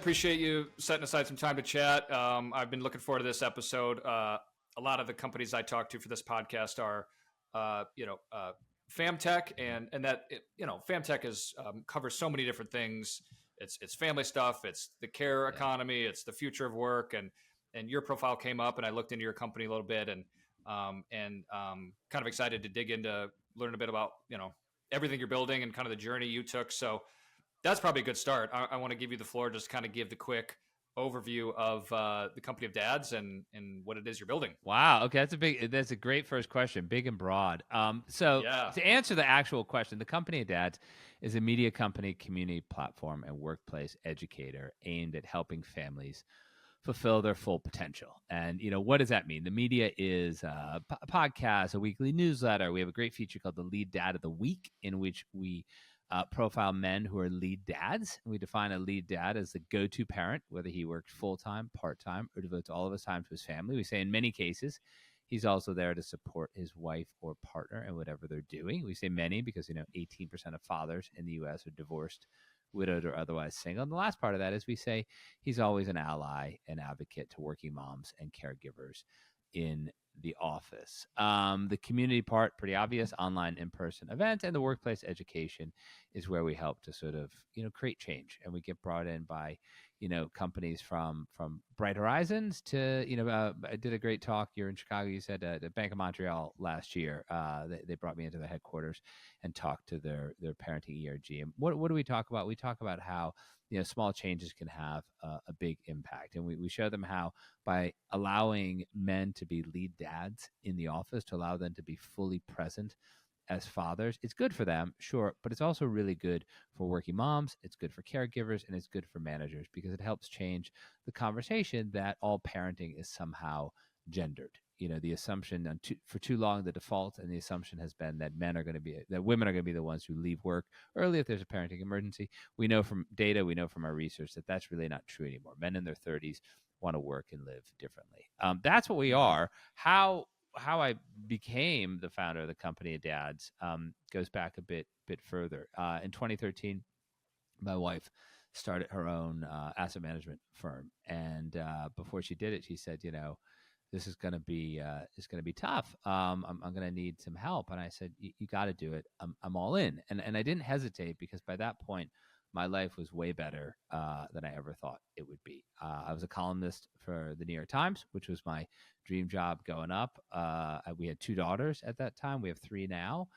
appreciate you setting aside some time to chat. I've been looking forward to this episode. A lot of the companies I talk to for this podcast are, FamTech, and that FamTech is covers so many different things. It's family stuff. It's the care economy. It's the future of work. And your profile came up, and I looked into your company a little bit, and kind of excited to dig into learn a bit about everything you're building and kind of the journey you took. So that's probably a good start. I want to give you the floor, just kind of give the quick overview of the company of dads and what it is you're building. Wow. Okay. That's a great first question. Big and broad. To answer the actual question, the company of dads is a media company, community platform, and workplace educator aimed at helping families fulfill their full potential. And, what does that mean? The media is a podcast, a weekly newsletter. We have a great feature called the Lead Dad of the Week, in which we profile men who are lead dads. We define a lead dad as the go-to parent, whether he works full-time, part-time, or devotes all of his time to his family. We say in many cases, he's also there to support his wife or partner in whatever they're doing. We say many because, 18% of fathers in the U.S. are divorced, widowed, or otherwise single. And the last part of that is we say he's always an ally, an advocate to working moms and caregivers in the office. The community part, pretty obvious, online in-person events, and the workplace education is where we help to sort of, create change. And we get brought in by, companies from Bright Horizons to, I did a great talk. You're in Chicago. You said the Bank of Montreal last year. They brought me into the headquarters and talked to their parenting ERG. And what do we talk about? We talk about how small changes can have a big impact. And we show them how by allowing men to be lead dads in the office, to allow them to be fully present as fathers, it's good for them, sure, but it's also really good for working moms, it's good for caregivers, and it's good for managers because it helps change the conversation that all parenting is somehow gendered. The assumption for too long, the default and the assumption has been that women are going to be the ones who leave work early if there's a parenting emergency. We know from data, we know from our research that that's really not true anymore. Men in their 30s want to work and live differently. That's what we are. How I became the founder of the company of dads goes back a bit further. In 2013, my wife started her own asset management firm, and before she did it, she said, this is going to be tough. I'm going to need some help. And I said, you got to do it. I'm all in. And I didn't hesitate because by that point, my life was way better than I ever thought it would be. I was a columnist for the New York Times, which was my dream job going up. We had 2 daughters at that time. We have 3 now.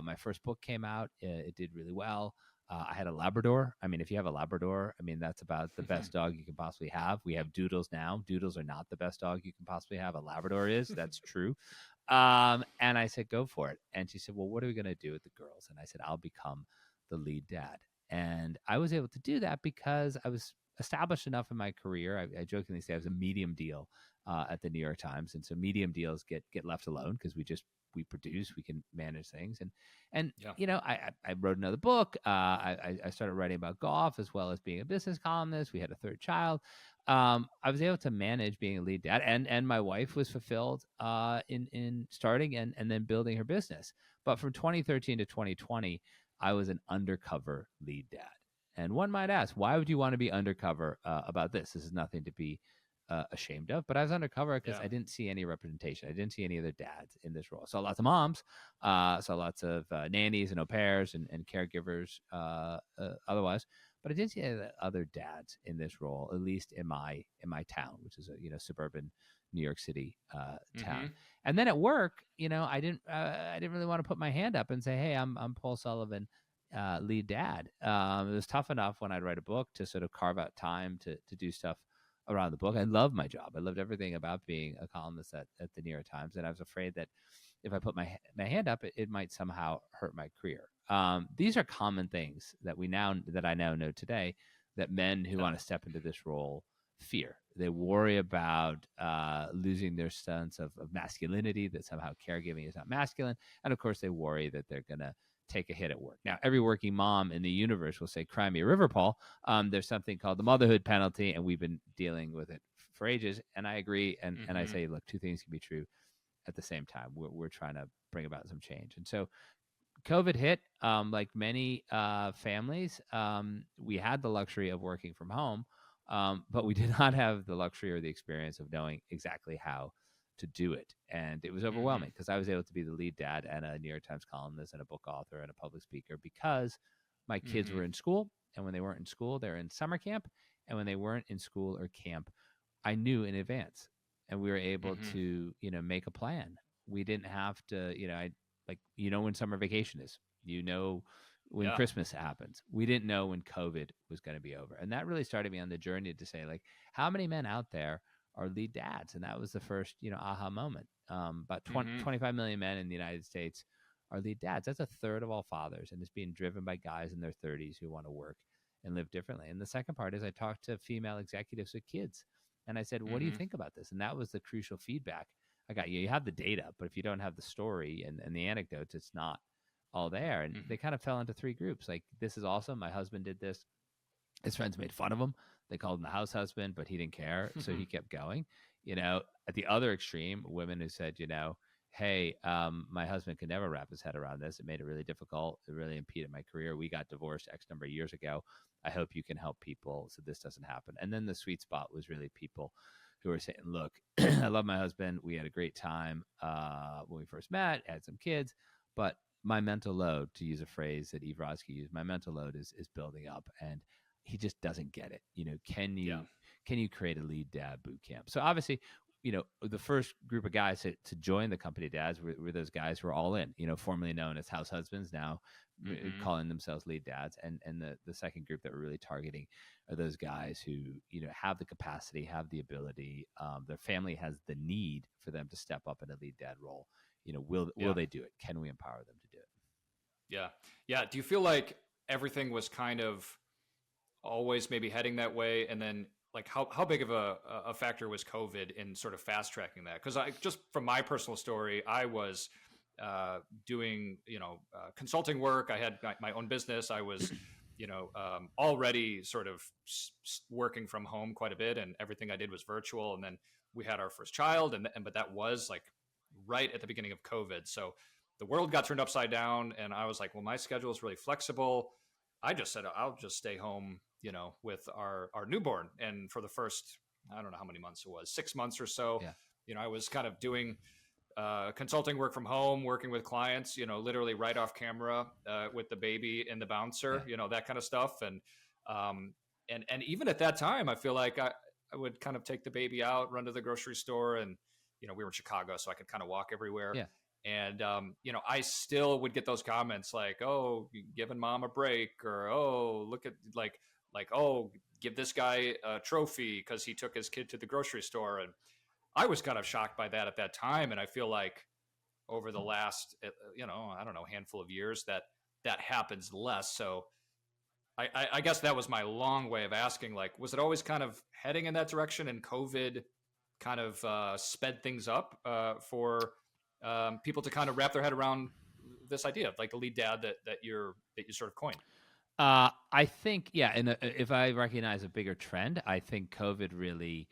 My first book came out. It did really well. I had a Labrador. I mean, if you have a Labrador, that's about the best dog you can possibly have. We have Doodles now. Doodles are not the best dog you can possibly have. A Labrador is. That's true. And I said, go for it. And she said, well, what are we going to do with the girls? And I said, I'll become the lead dad. And I was able to do that because I was established enough in my career. I jokingly say I was a medium deal at the New York Times. And so medium deals get left alone because we produce, we can manage things. And I wrote another book. I started writing about golf as well as being a business columnist. We had a 3rd child. I was able to manage being a lead dad, and my wife was fulfilled in starting and then building her business. But from 2013 to 2020, I was an undercover lead dad. And one might ask, why would you want to be undercover about this? This is nothing to be ashamed of, but I was undercover because I didn't see any representation. I didn't see any other dads in this role. I saw lots of moms, saw lots of nannies and au pairs and caregivers otherwise, but I didn't see any other dads in this role, at least in my town, which is a suburban New York City town. And then at work, I didn't really want to put my hand up and say, hey, I'm Paul Sullivan, lead dad. It was tough enough when I'd write a book to sort of carve out time to do stuff around the book. I loved my job. I loved everything about being a columnist at the New York Times. And I was afraid that if I put my hand up, it might somehow hurt my career. These are common things that I now know today that men who want to step into this role fear. They worry about losing their sense of masculinity, that somehow caregiving is not masculine. And of course, they worry that they're going to take a hit at work. Now, every working mom in the universe will say, cry me a river, Paul. There's something called the motherhood penalty, and we've been dealing with it for ages. And I agree. And I say, look, 2 things can be true at the same time. We're trying to bring about some change. And so COVID hit, like many families. We had the luxury of working from home. But we did not have the luxury or the experience of knowing exactly how to do it. And it was overwhelming because I was able to be the lead dad and a New York Times columnist and a book author and a public speaker because my kids were in school. And when they weren't in school, they're in summer camp. And when they weren't in school or camp, I knew in advance. And we were able to, make a plan. We didn't have to, when summer vacation is, when Christmas happens. We didn't know when COVID was going to be over. And that really started me on the journey to say, like, how many men out there are lead dads? And that was the first, aha moment. About 25 million men in the United States are lead dads. That's a third of all fathers. And it's being driven by guys in their 30s who want to work and live differently. And the second part is I talked to female executives with kids. And I said, what do you think about this? And that was the crucial feedback I got. You have the data, but if you don't have the story and the anecdotes, it's not all there. And they kind of fell into three groups. Like, this is awesome. My husband did this. His friends made fun of him. They called him the house husband, but he didn't care. So he kept going. At the other extreme, women who said, hey, my husband could never wrap his head around this. It made it really difficult. It really impeded my career. We got divorced X number of years ago. I hope you can help people so this doesn't happen. And then the sweet spot was really people who were saying, look, I love my husband. We had a great time when we first met, had some kids, but my mental load, to use a phrase that Eve Rodsky used, my mental load is building up, and he just doesn't get it. Can you create a lead dad boot camp? So obviously, the first group of guys to join the company dads were those guys who were all in, formerly known as house husbands, now calling themselves lead dads. And the second group that we're really targeting are those guys who, have the capacity, have the ability, their family has the need for them to step up in a lead dad role. Will they do it? Can we empower them to do it? Yeah. Yeah. Do you feel like everything was kind of always maybe heading that way? And then, like, how big of a factor was COVID in sort of fast tracking that? Because just from my personal story, I was doing, consulting work. I had my own business. I was, already sort of working from home quite a bit, and everything I did was virtual. And then we had our first child, but that was like right at the beginning of COVID. So the world got turned upside down, and I was like, well, my schedule is really flexible. I just said, I'll just stay home, with our newborn. And for the first, I don't know how many months it was, 6 months or so, I was kind of doing consulting work from home, working with clients, literally right off camera with the baby in the bouncer, that kind of stuff. And even at that time, I feel like I would kind of take the baby out, run to the grocery store, and, we were in Chicago, so I could kind of walk everywhere. Yeah. And, I still would get those comments like, oh, you giving mom a break, or, oh, look at like, oh, give this guy a trophy because he took his kid to the grocery store. And I was kind of shocked by that at that time. And I feel like over the last, I don't know, handful of years that happens less. So I guess that was my long way of asking, like, was it always kind of heading in that direction, and COVID kind of sped things up for people to kind of wrap their head around this idea of like the lead dad that you sort of coined? I think, and if I recognize a bigger trend, I think COVID really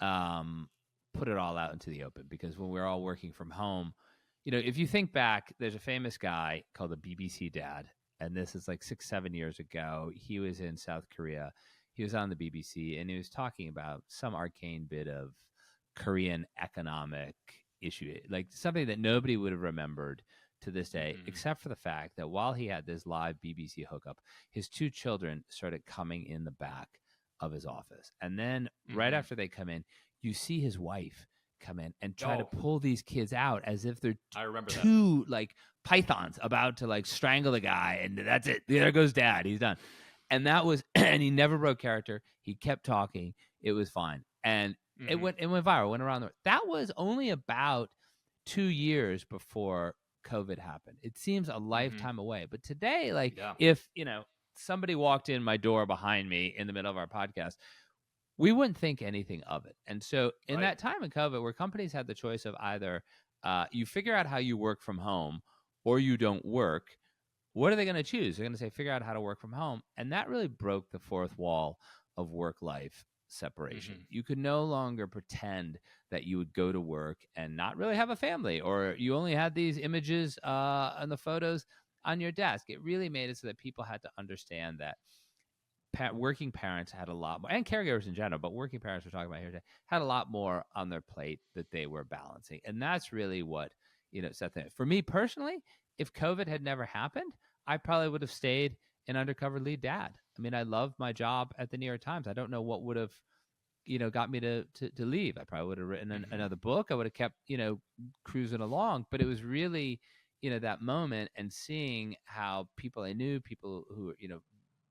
put it all out into the open, because when we're all working from home, if you think back, there's a famous guy called the BBC dad, and this is like 6-7 years ago. He was in South Korea. He was on the BBC, and he was talking about some arcane bit of Korean economic issue, like something that nobody would have remembered to this day, except for the fact that while he had this live BBC hookup, his 2 children started coming in the back of his office. And then right after they come in, you see his wife come in and try to pull these kids out as if they're two like pythons about to like strangle the guy. And that's it. There goes dad. He's done. And that was, and he never broke character. He kept talking. It was fine. And it went viral, went around. That was only about 2 years before COVID happened. It seems a lifetime away. But today, if, somebody walked in my door behind me in the middle of our podcast, we wouldn't think anything of it. And so in that time of COVID, where companies had the choice of either you figure out how you work from home or you don't work, what are they going to choose? They're going to say, figure out how to work from home. And that really broke the fourth wall of work-life separation. You could no longer pretend that you would go to work and not really have a family, or you only had these images and the photos on your desk. It really made it so that people had to understand that working parents had a lot more, and caregivers in general, but working parents we're talking about here today had a lot more on their plate that they were balancing, and that's really what set that. For me personally, if COVID had never happened, I probably would have stayed an undercover lead dad. I mean, I loved my job at the New York Times. I don't know what would have got me to leave. I probably would have written another book. I would have kept cruising along. But it was really that moment and seeing how people I knew, people who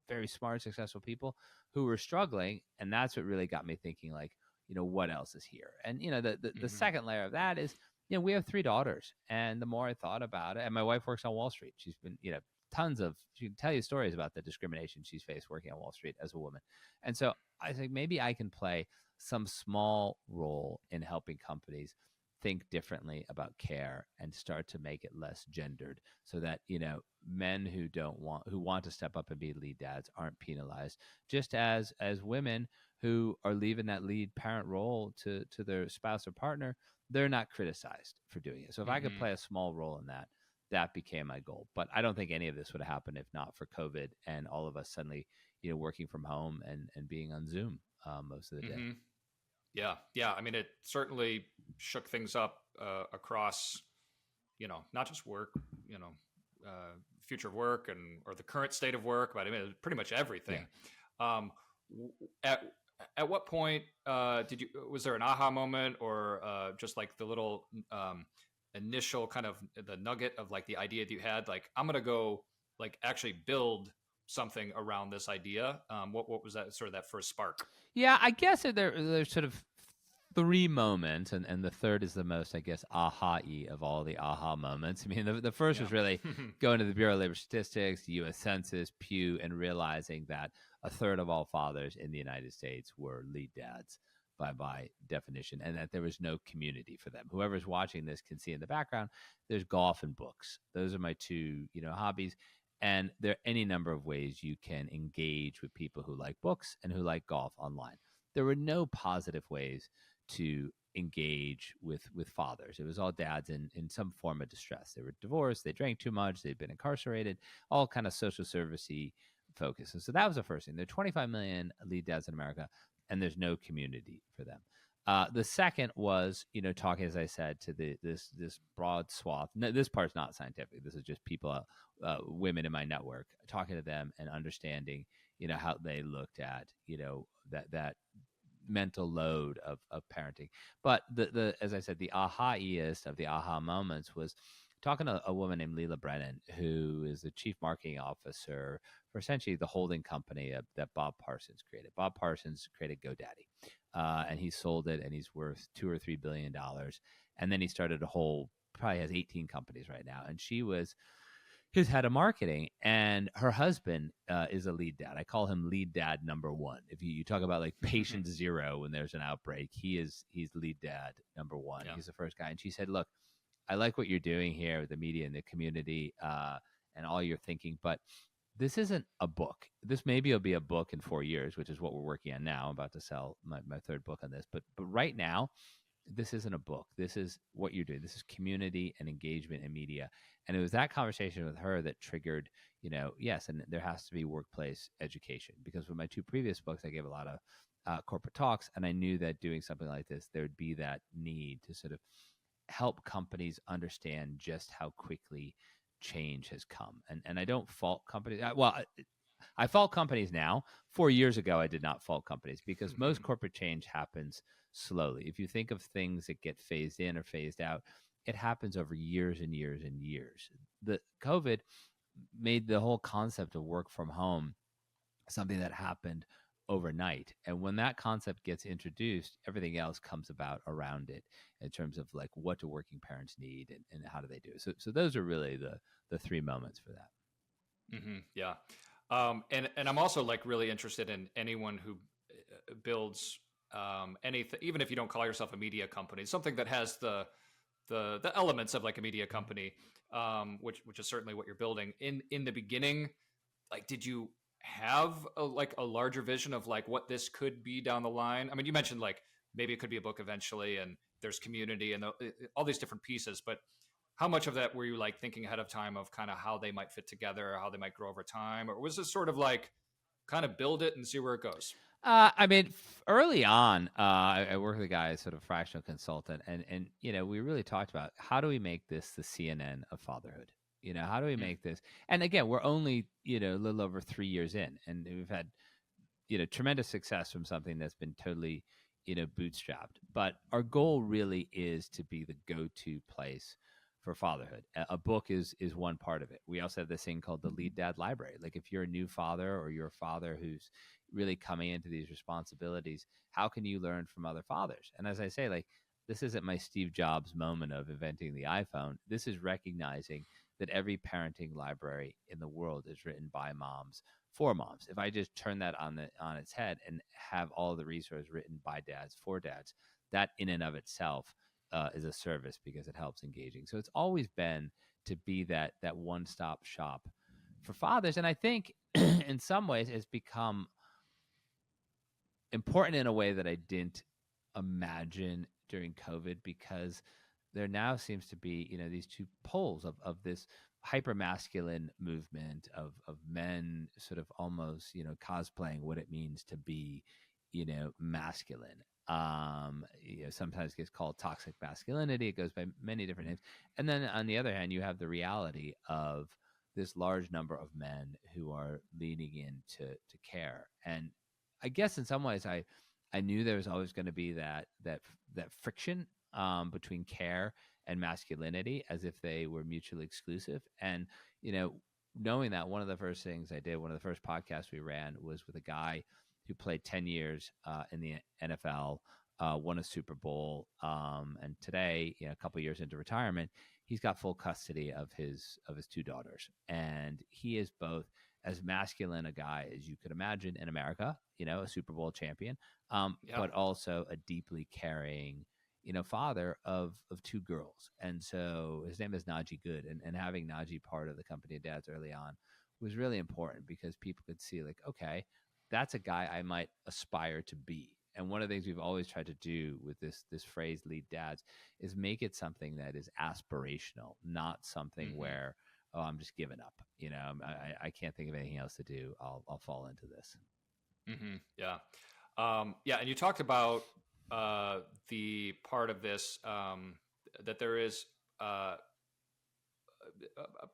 very smart, successful people who were struggling, and that's what really got me thinking, like, what else is here? And the second layer of that is, we have 3 daughters, and the more I thought about it, and my wife works on Wall Street. She's been she can tell you stories about the discrimination she's faced working on Wall Street as a woman. And so I think maybe I can play some small role in helping companies think differently about care and start to make it less gendered, so that men who want to step up and be lead dads aren't penalized, just as women who are leaving that lead parent role to their spouse or partner, they're not criticized for doing it. So if I could play a small role in that became my goal. But I don't think any of this would have happened if not for COVID and all of us suddenly working from home and being on Zoom most of the day. Yeah. I mean, it certainly shook things up across, not just work, future of work or the current state of work, but I mean, pretty much everything. Yeah. At what point was there an aha moment, or just like the little initial kind of the nugget of like the idea that you had, like, I'm going to go like actually build something around this idea? What was that sort of that first spark? Yeah, I guess there's sort of 3 moments, and the third is the most, I guess, aha-y of all the aha moments. I mean, the first was really going to the Bureau of Labor Statistics, the U.S. Census, Pew, and realizing that a third of all fathers in the United States were lead dads by definition, and that there was no community for them. Whoever's watching this can see in the background, there's golf and books. Those are my 2, hobbies. And there are any number of ways you can engage with people who like books and who like golf online. There were no positive ways to engage with fathers. It was all dads in some form of distress. They were divorced, they drank too much, they'd been incarcerated, all kind of social service-y focus. And so that was the first thing. There are 25 million lead dads in America, and there's no community for them. The second was, talking, as I said, to this broad swath. No, this part's not scientific. This is just people, women in my network, talking to them and understanding, how they looked at, that mental load of parenting. But the as I said, the aha-iest of the aha moments was talking to a woman named Leila Brennan, who is the chief marketing officer for essentially the holding company that Bob Parsons created. Bob Parsons created GoDaddy, and he sold it, and he's worth $2 or $3 billion. And then he started probably has 18 companies right now. And she was his head of marketing, and her husband is a lead dad. I call him lead dad number 1. If you talk about like patient 0 when there's an outbreak, he's lead dad number 1. Yeah. He's the first guy. And she said, look, I like what you're doing here with the media and the community and all your thinking, but this isn't a book. This maybe will be a book in 4 years, which is what we're working on now. I'm about to sell my 3rd book on this. But right now, this isn't a book. This is what you're doing. This is community and engagement in media. And it was that conversation with her that triggered, yes, and there has to be workplace education. Because with my 2 previous books, I gave a lot of corporate talks, and I knew that doing something like this, there would be that need to sort of help companies understand just how quickly change has come. And I don't fault companies. I fault companies now. 4 years ago, I did not fault companies, because most corporate change happens slowly. If you think of things that get phased in or phased out, it happens over years and years and years. The COVID made the whole concept of work from home something that happened overnight. And when that concept gets introduced, everything else comes about around it in terms of like, what do working parents need and how do they do it? So those are really the 3 moments for that. Yeah. And I'm also like really interested in anyone who builds anything, even if you don't call yourself a media company, something that has the elements of like a media company, which is certainly what you're building. In the beginning, like, did you have a larger vision of like what this could be down the line? I mean, you mentioned like maybe it could be a book eventually, and there's community and all these different pieces, but how much of that were you like thinking ahead of time of kind of how they might fit together, or how they might grow over time? Or was this sort of like, kind of build it and see where it goes? I mean, early on, I worked with a guy, sort of fractional consultant, and we really talked about how do we make this the CNN of fatherhood. How do we Mm. make this? And again, we're only a little over 3 years in, and we've had tremendous success from something that's been totally bootstrapped. But our goal really is to be the go-to place for fatherhood. A book is one part of it. We also have this thing called the Lead Dad Library. Like if you're a new father or you're a father who's really coming into these responsibilities, how can you learn from other fathers? And as I say, like, this isn't my Steve Jobs moment of inventing the iPhone. This is recognizing that every parenting library in the world is written by moms for moms. If I just turn that on its head and have all the resources written by dads for dads, that in and of itself is a service because it helps engaging. So it's always been to be that one-stop shop for fathers, and I think in some ways it's become important in a way that I didn't imagine during COVID, because there now seems to be these two poles of this hyper masculine movement of men sort of almost cosplaying what it means to be masculine. Sometimes gets called toxic masculinity. It goes by many different names. And then on the other hand, you have the reality of this large number of men who are leaning into care. And I guess in some ways I knew there was always going to be that friction between care and masculinity, as if they were mutually exclusive. And knowing that, one of the first things I did, one of the first podcasts we ran, was with a guy who played 10 years in the NFL, won a Super Bowl, and today, a couple years into retirement, he's got full custody of his two daughters, and he is both as masculine a guy as you could imagine in America, a Super Bowl champion, Yeah. but also a deeply caring, father of two girls. And so his name is Najee Good, and having Najee part of the company of dads early on was really important, because people could see, like, okay, that's a guy I might aspire to be. And one of the things we've always tried to do with this phrase lead dads is make it something that is aspirational, not something where, oh, I'm just giving up. I can't think of anything else to do. I'll fall into this. Yeah. Yeah. And you talked about the part of this that there is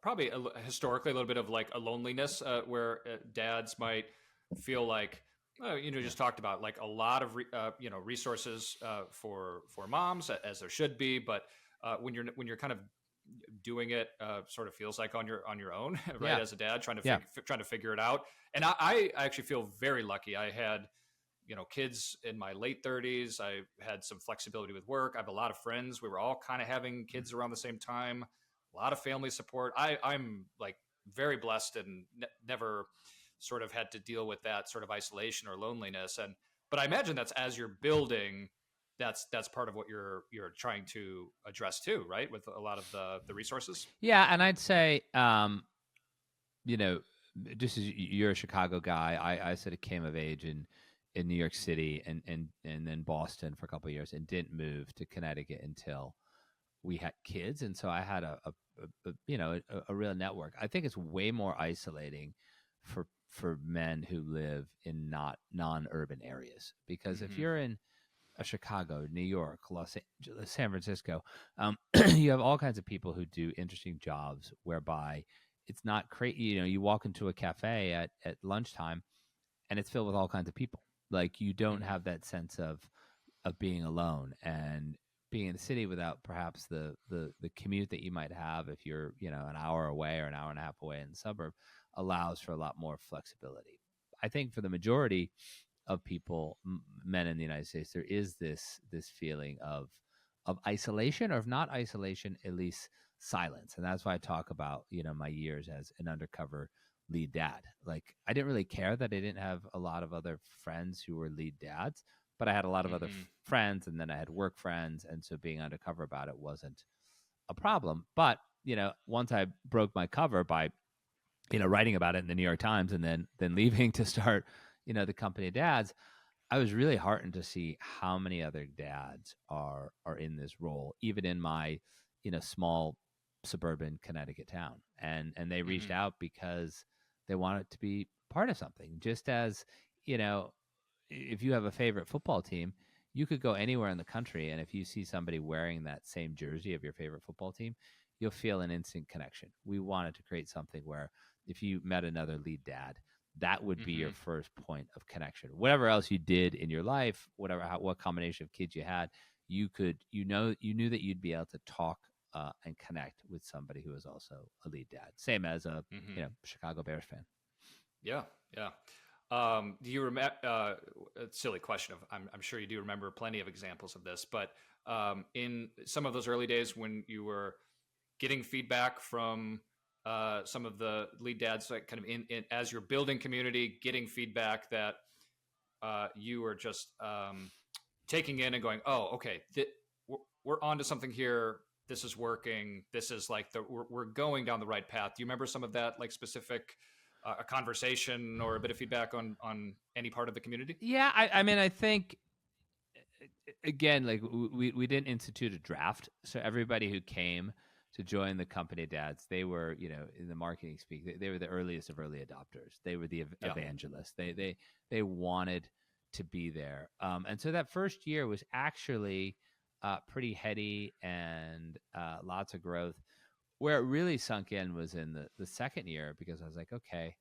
probably historically a little bit of like a loneliness where dads might feel like, just talked about like a lot of resources for moms, as there should be, but when you're kind of doing it, sort of feels like on your own, right? Yeah. As a dad, Yeah. trying to figure it out. And I actually feel very lucky. I had kids in my late 30s. I had some flexibility with work. I have a lot of friends. We were all kind of having kids around the same time. A lot of family support. I'm like very blessed and never sort of had to deal with that sort of isolation or loneliness. But I imagine that's as you're building, that's part of what you're trying to address too, right? With a lot of the resources. Yeah, and I'd say, just as you're a Chicago guy, I sort of came of age in New York City and then Boston for a couple of years, and didn't move to Connecticut until we had kids. And so I had a real network. I think it's way more isolating for men who live in not non-urban areas, because if you're in Chicago, New York, Los Angeles, San Francisco, you have all kinds of people who do interesting jobs whereby it's not crazy. You walk into a cafe at lunchtime and it's filled with all kinds of people. Like, you don't have that sense of being alone, and being in the city without perhaps the commute that you might have if you're an hour away or an hour and a half away in the suburb, allows for a lot more flexibility. I think for the majority of people, men in the United States, there is this feeling of isolation, or if not isolation, at least silence. And that's why I talk about my years as an undercover lead dad. Like, I didn't really care that I didn't have a lot of other friends who were lead dads, but I had a lot of other friends, and then I had work friends, and so being undercover about it wasn't a problem. But once I broke my cover by writing about it in the New York Times, and then leaving to start the company of dads, I was really heartened to see how many other dads are in this role, even in my small suburban Connecticut town, and they reached out because They want it to be part of something. Just as, if you have a favorite football team, you could go anywhere in the country, and if you see somebody wearing that same jersey of your favorite football team, you'll feel an instant connection. We wanted to create something where if you met another lead dad, that would be your first point of connection. Whatever else you did in your life, what combination of kids you had, you knew that you'd be able to talk and connect with somebody who is also a lead dad, same as a Chicago Bears fan. Yeah. Do you remember? A silly question. I'm sure you do remember plenty of examples of this, but in some of those early days when you were getting feedback from some of the lead dads, like kind of in as you're building community, getting feedback that you were just taking in and going, oh, okay, we're onto something here. This is working. This is like we're going down the right path. Do you remember some of that, like specific a conversation or a bit of feedback on any part of the community? Yeah, I mean, I think again, like we didn't institute a draft, so everybody who came to join the company dads, they were, in the marketing speak, they were the earliest of early adopters. They were the evangelists. They wanted to be there, and so that first year was actually pretty heady and lots of growth. Where it really sunk in was in the second year, because I was like, okay,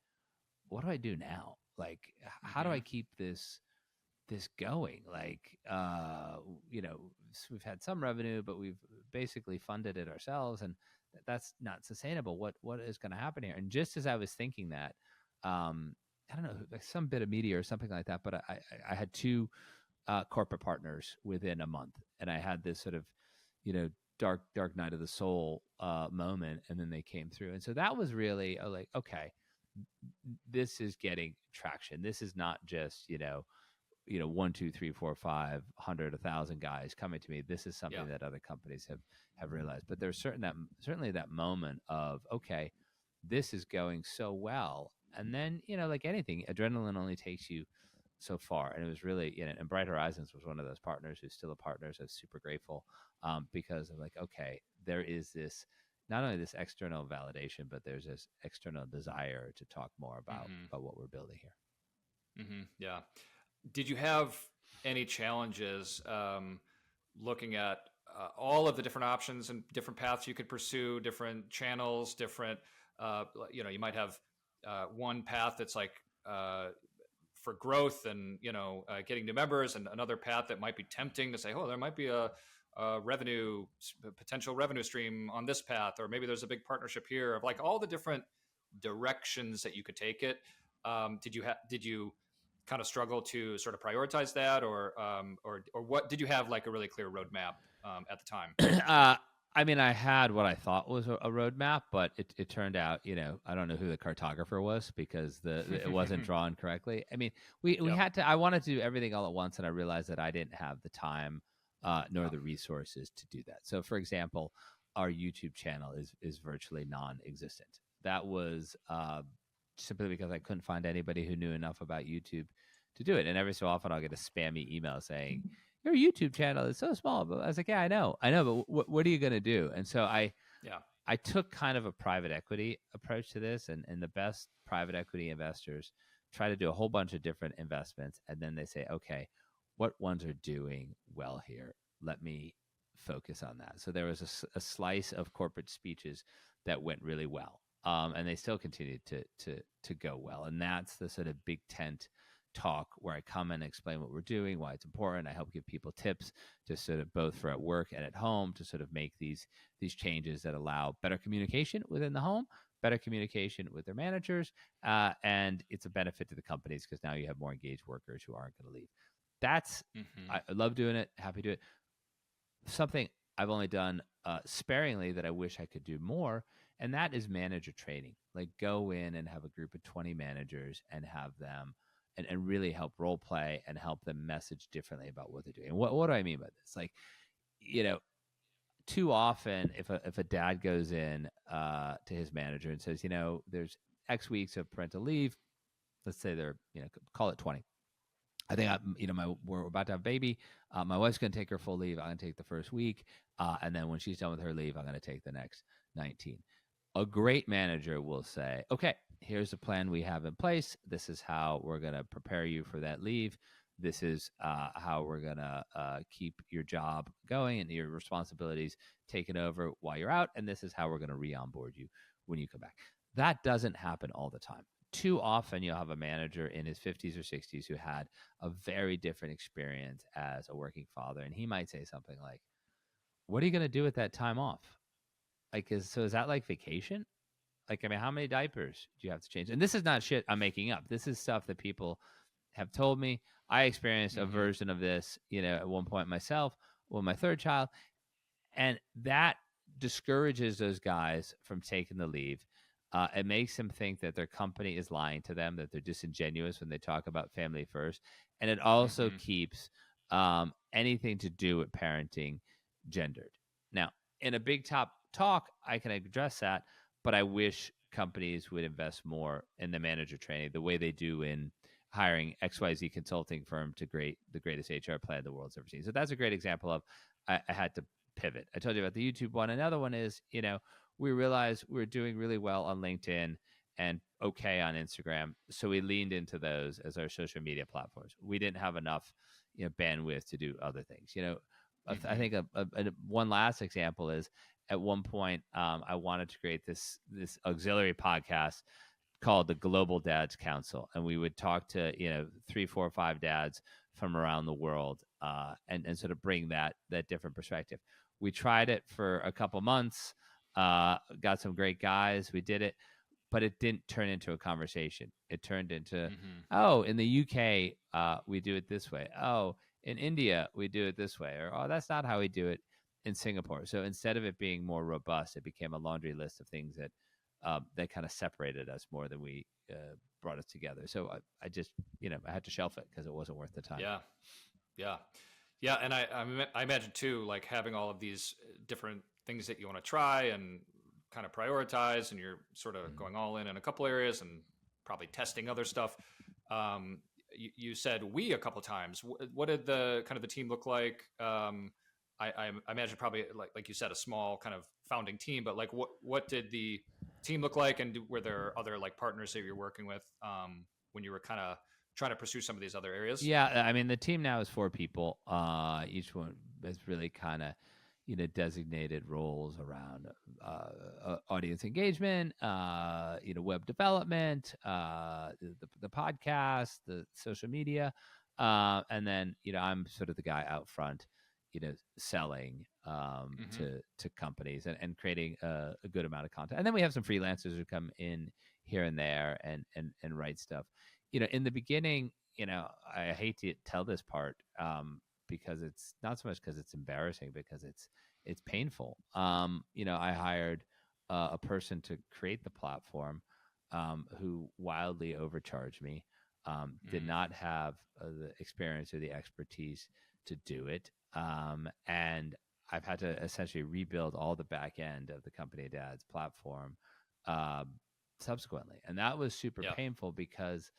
what do I do now? Like, how do I keep this going? Like, we've had some revenue, but we've basically funded it ourselves, and that's not sustainable. What is going to happen here? And just as I was thinking that, I don't know, like some bit of media or something like that, but I had two corporate partners within a month, and I had this sort of, dark night of the soul moment, and then they came through, and so that was really like, okay, this is getting traction. This is not just 1, 2, 3, 4, 5, 100, 1,000 guys coming to me. This is something that other companies have realized. But there's certainly that moment of, okay, this is going so well, and then like anything, adrenaline only takes you so far. And it was really, and Bright Horizons was one of those partners who's still a partner. So I was super grateful because I'm like, okay, there is this, not only this external validation, but there's this external desire to talk more about what we're building here. Yeah. Did you have any challenges looking at all of the different options and different paths you could pursue, different channels, different, you might have one path that's like for growth and, getting new members, and another path that might be tempting to say, oh, there might be a potential revenue stream on this path, or maybe there's a big partnership here, of like all the different directions that you could take it. Did you kind of struggle to sort of prioritize that, or what did you have like a really clear roadmap at the time? I mean, I had what I thought was a roadmap, but it turned out, I don't know who the cartographer was, because it wasn't drawn correctly. I mean, we had to. I wanted to do everything all at once, and I realized that I didn't have the time nor the resources to do that. So, for example, our YouTube channel is virtually non-existent. That was simply because I couldn't find anybody who knew enough about YouTube to do it. And every so often I'll get a spammy email saying, your YouTube channel is so small. But I was like, yeah, I know, but what are you going to do? And so I took kind of a private equity approach to this, and the best private equity investors try to do a whole bunch of different investments. And then they say, okay, what ones are doing well here? Let me focus on that. So there was a slice of corporate speeches that went really well. And they still continue to go well. And that's the sort of big tent talk where I come and explain what we're doing, why it's important. I help give people tips to sort of both for at work and at home to sort of make these changes that allow better communication within the home, better communication with their managers, and it's a benefit to the companies because now you have more engaged workers who aren't going to leave. That's I love doing it, happy to do it. Something I've only done sparingly that I wish I could do more, and that is manager training. Like go in and have a group of 20 managers and have them and really help role play and help them message differently about what they're doing. And what do I mean by this? Like, too often if a dad goes in to his manager and says, there's X weeks of parental leave, let's say they're, call it 20. I think we're about to have a baby. My wife's going to take her full leave. I'm going to take the first week. And then when she's done with her leave, I'm going to take the next 19. a great manager will say, okay, here's the plan we have in place. This is how we're going to prepare you for that leave. This is how we're going to keep your job going and your responsibilities taken over while you're out. And this is how we're going to re-onboard you when you come back. That doesn't happen all the time. Too often you'll have a manager in his 50s or 60s who had a very different experience as a working father. And he might say something like, what are you going to do with that time off? Like, is that like vacation? Like, I mean, how many diapers do you have to change? And this is not shit I'm making up. This is stuff that people have told me. I experienced a version of this, at one point myself with my third child. And that discourages those guys from taking the leave. It makes them think that their company is lying to them, that they're disingenuous when they talk about family first. And it also keeps anything to do with parenting gendered. Now, in a big top talk, I can address that, but I wish companies would invest more in the manager training the way they do in hiring XYZ consulting firm to the greatest HR plan the world's ever seen. So that's a great example of I had to pivot. I told you about the YouTube one. Another one is, we realized we're doing really well on LinkedIn and okay on Instagram. So we leaned into those as our social media platforms. We didn't have enough, bandwidth to do other things. I think one last example is at one point I wanted to create this auxiliary podcast called the Global Dads Council, and we would talk to 3, 4, 5 dads from around the world, and sort of bring that different perspective. We tried it for a couple months, got some great guys. We did it, but it didn't turn into a conversation. It turned into, oh, in the UK, we do it this way. Oh, in India, we do it this way. Or, oh, that's not how we do it in Singapore. So instead of it being more robust, it became a laundry list of things that kind of separated us more than we brought us together. So I just, I had to shelf it because it wasn't worth the time. Yeah. And I imagine too, like having all of these different things that you want to try and kind of prioritize, and you're sort of going all in a couple areas and probably testing other stuff. You said we a couple times. What did the team look like? I imagine probably like you said, a small kind of founding team, but like what did the team look like, and were there other like partners that you're working with when you were kind of trying to pursue some of these other areas? Yeah, I mean the team now is 4 people. Each one has really kind of designated roles around audience engagement, web development, the podcast, the social media, and then I'm sort of the guy out front, selling to companies and creating a good amount of content. And then we have some freelancers who come in here and there and write stuff. In the beginning, I hate to tell this part because it's not so much because it's embarrassing, because it's painful. I hired a person to create the platform who wildly overcharged me, did not have the experience or the expertise to do it. And I've had to essentially rebuild all the back end of the Company Dads platform subsequently. And that was super painful because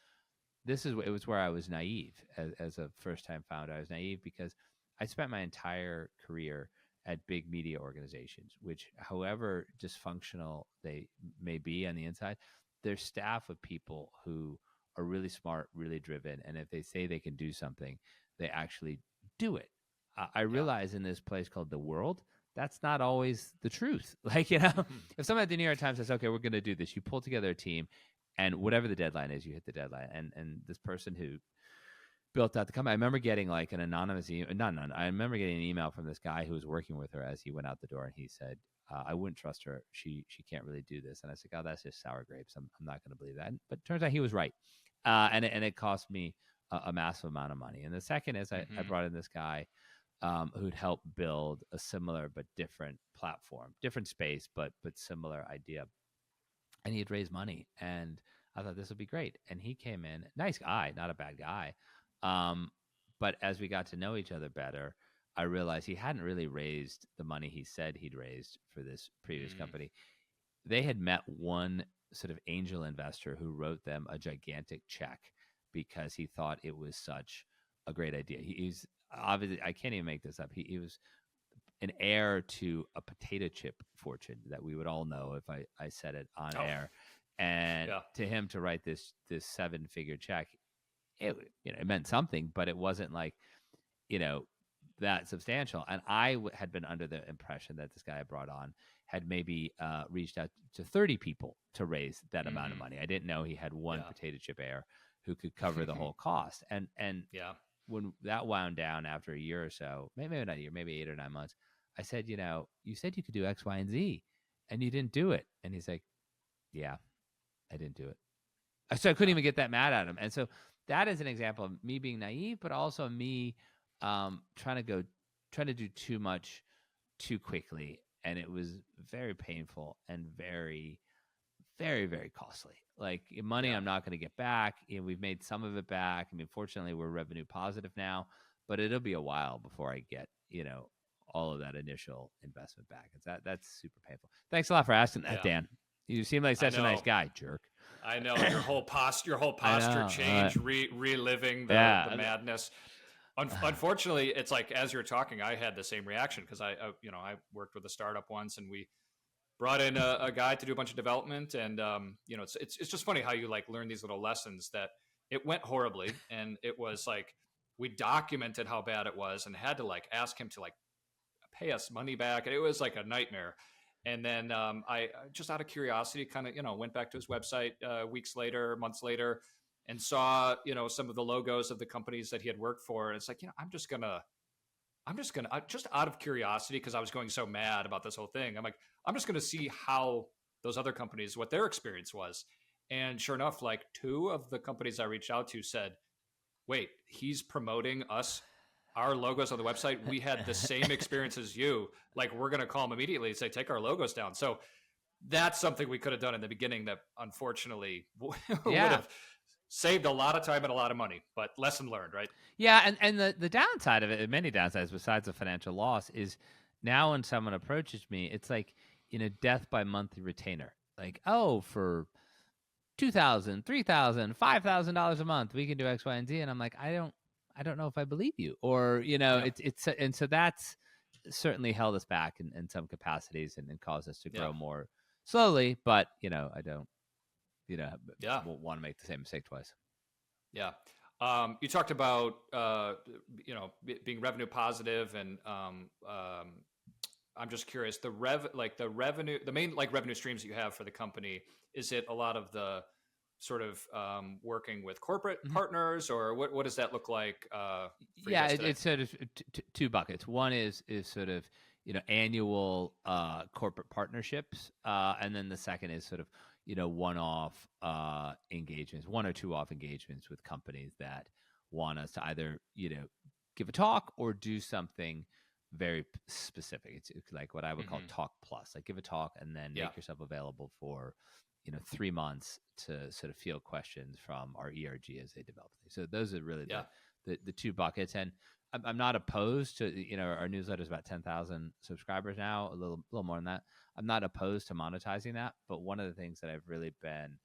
it was where I was naive as a first-time founder. I was naive because I spent my entire career at big media organizations, which, however dysfunctional they may be on the inside, they're staffed with people who are really smart, really driven, and if they say they can do something, they actually do it. I realize in this place called the world, that's not always the truth. Like, if someone at the New York Times says, okay, we're going to do this, you pull together a team, and whatever the deadline is, you hit the deadline. And this person who built out the company, I remember getting like an anonymous I remember getting an email from this guy who was working with her as he went out the door, and he said, I wouldn't trust her. She can't really do this. And I said, oh, that's just sour grapes. I'm not going to believe that. But it turns out he was right. And it cost me a massive amount of money. And the second is I brought in this guy who'd help build a similar but different platform, different space, but similar idea. And he had raised money, and I thought this would be great. And he came in, nice guy, not a bad guy. But as we got to know each other better, I realized he hadn't really raised the money he said he'd raised for this previous company. They had met one sort of angel investor who wrote them a gigantic check because he thought it was such a great idea. He's obviously, I can't even make this up. He was an heir to a potato chip fortune that we would all know if I said it on air. And to him to write this 7-figure check, it meant something, but it wasn't like, that substantial. And I had been under the impression that this guy I brought on had maybe reached out to 30 people to raise that amount of money. I didn't know he had one potato chip heir who could cover the whole cost. And when that wound down after a year or so, maybe not a year, maybe 8 or 9 months, I said, you said you could do X, Y, and Z, and you didn't do it. And he's like, yeah, I didn't do it. So I couldn't even get that mad at him. And so that is an example of me being naive, but also me trying to do too much too quickly. And it was very painful and very, very, very costly. Like money I'm not going to get back. We've made some of it back. I mean, fortunately, we're revenue positive now, but it'll be a while before I get, all of that initial investment back. That's super painful. Thanks a lot for asking that, Dan. You seem like such a nice guy, jerk. I know your whole posture changed, reliving the madness. Unfortunately, it's like as you're talking, I had the same reaction because I worked with a startup once, and we brought in a guy to do a bunch of development, and it's just funny how you like learn these little lessons that it went horribly, and it was like we documented how bad it was, and had to like ask him to like pay us money back, and it was like a nightmare. And then I just out of curiosity kind of, went back to his website weeks later, months later, and saw, some of the logos of the companies that he had worked for. And it's like, I'm just out of curiosity, because I was going so mad about this whole thing. I'm like, I'm just going to see how those other companies, what their experience was. And sure enough, like 2 of the companies I reached out to said, wait, he's promoting us, our logos on the website. We had the same experience as you. Like, we're going to call him immediately and say, take our logos down. So that's something we could have done in the beginning that unfortunately would have saved a lot of time and a lot of money, but lesson learned, right? Yeah. And the downside of it, many downsides besides the financial loss, is now when someone approaches me, it's like, death by monthly retainer. Like, for $2,000, $3,000, $5,000 a month, we can do X, Y, and Z. And I'm like, I don't know if I believe you, or, it's, and so that's certainly held us back in some capacities and caused us to grow more slowly, but, I don't, won't want to make the same mistake twice. Yeah. You talked about, being revenue positive, and I'm just curious, the revenue, the main like revenue streams that you have for the company, is it a lot of the sort of working with corporate partners, or what does that look like? It's sort of 2 buckets. One is sort of, annual corporate partnerships. And then the second is sort of, one-off engagements, 1 or 2 off engagements with companies that want us to either, give a talk or do something very specific. It's like what I would call talk plus, like give a talk and then make yourself available for 3 months to sort of field questions from our ERG as they develop things. So those are really the 2 buckets. And I'm not opposed to, our newsletter is about 10,000 subscribers now, a little more than that. I'm not opposed to monetizing that. But one of the things that I've really been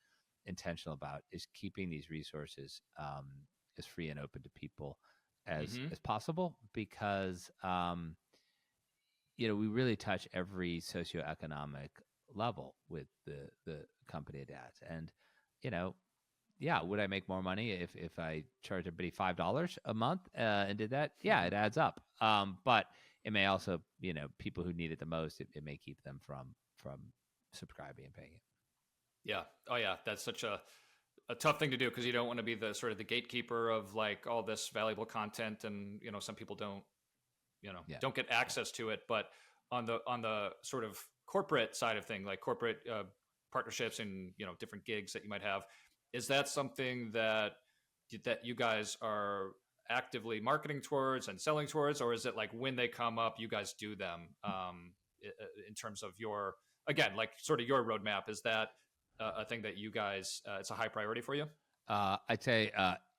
intentional about is keeping these resources as free and open to people as possible, because, we really touch every socioeconomic level with the company dads. And, would I make more money if I charge everybody $5 a month and did that? Yeah, it adds up. But it may also, people who need it the most, it may keep them from subscribing and paying it. Yeah. Oh yeah. That's such a tough thing to do, because you don't want to be the sort of the gatekeeper of like all this valuable content, and some people don't get access to it. But on the sort of corporate side of thing, like corporate partnerships and different gigs that you might have, is that something that you guys are actively marketing towards and selling towards, or is it like when they come up, you guys do them? In terms of your, again, like sort of your roadmap, is that a thing that you guys, it's a high priority for you? I'd say